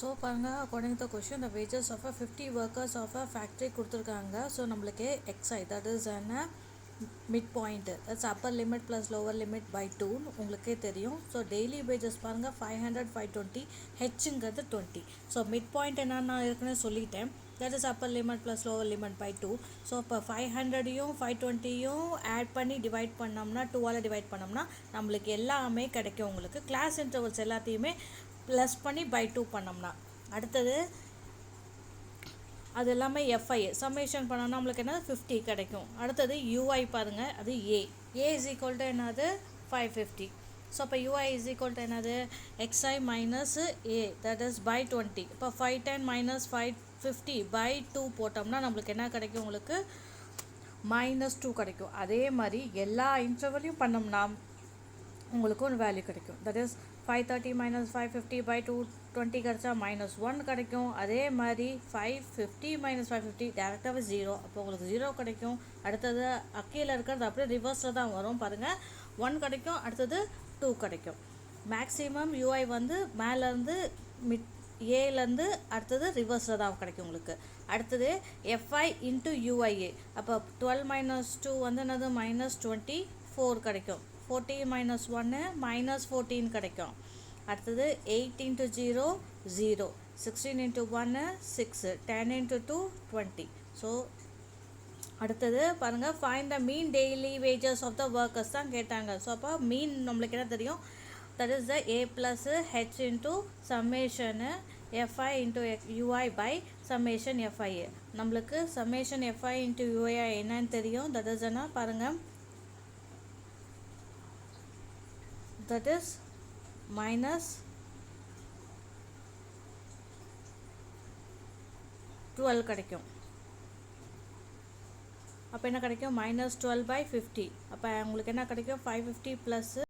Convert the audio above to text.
So பாருங்கள், according to question the wages of a 50 workers of a factory கொடுத்துருக்காங்க. So நம்மளுக்கு x i that is என்ன mid point, that's upper limit plus lower limit by 2 உங்களுக்கே தெரியும். So daily wages பாருங்கள் 500 520, ஹெச்ங்கிறது 20. So mid point என்னன்னு நான் ஏற்கனவே சொல்லிட்டேன், that is Appar limit plus lower limit by 2. So இப்போ 500யும் 520யும் ஆட் பண்ணி டிவைட் பண்ணோம்னா 2ஆல் டிவைட் பண்ணோம்னா நம்மளுக்கு எல்லாமே கிடைக்கும். உங்களுக்கு கிளாஸ் இன்டர்வல்ஸ் எல்லாத்தையுமே ப்ளஸ் பண்ணி பை 2 பண்ணோம்னா அடுத்தது அது எல்லாமே எஃப்ஐ சம்மேஷன் பண்ணோம்னா நம்மளுக்கு என்னது 50 கிடைக்கும். அடுத்தது யூஐ பாருங்கள், அது ஏ இஸ் ஈக்குவல் டு என்னது 550. ஸோ அப்போ யூஐ இஸ் ஈக்குவல் டு என்னது x i minus A that is by 20. இப்போ 510 மைனஸ் 550 பை 2 போட்டோம்னா நம்மளுக்கு என்ன கிடைக்கும், உங்களுக்கு -2 கிடைக்கும். அதே மாதிரி எல்லா இன்டர்வலையும் பண்ணோம்னா உங்களுக்கு ஒரு வேல்யூ கிடைக்கும். தட் இஸ் 530 மைனஸ் 550 பை 220 கிடச்சா -1 கிடைக்கும். அதே மாதிரி 550 மைனஸ் 550 டேரெக்டாகவே 0, அப்போ உங்களுக்கு 0 கிடைக்கும். அடுத்தது கீழே இருக்கிறது அப்படியே ரிவர்ஸில் தான் வரும் பாருங்கள், 1 கிடைக்கும், அடுத்தது 2 கிடைக்கும். மேக்ஸிமம் யூஐ வந்து மேலேருந்து மிட் ஏலேருந்து அடுத்தது ரிவர்ஸில் தான் கிடைக்கும் உங்களுக்கு. அடுத்தது எஃப்ஐ இன்ட்டு யூஐஏ, அப்போ 12 மைனஸ் 2 வந்து என்னது -24 கிடைக்கும். 40 மைனஸ் 1 -14 கிடைக்கும். அடுத்தது 8 இன்ட்டு 0 0, 16 இன்ட்டு 1 6, 10 இன்ட்டு 2 20. ஸோ அடுத்தது பாருங்கள், find the mean daily wages of the workers தான் கேட்டாங்க. ஸோ அப்போ மீன் நம்மளுக்கு என்ன தெரியும், that is the A plus H into summation FI into UI by summation FIA. நம்மளுக்கு சம்மேஷன் எஃப்ஐ இன்ட்டு யூஐ என்னன்னு தெரியும், தட் இஸ் என்ன பாருங்கள், that is minus 12 கிடைக்கும். அப்போ என்ன கிடைக்கும் -12 by 50. அப்போ உங்களுக்கு என்ன கிடைக்கும் 550 ப்ளஸ்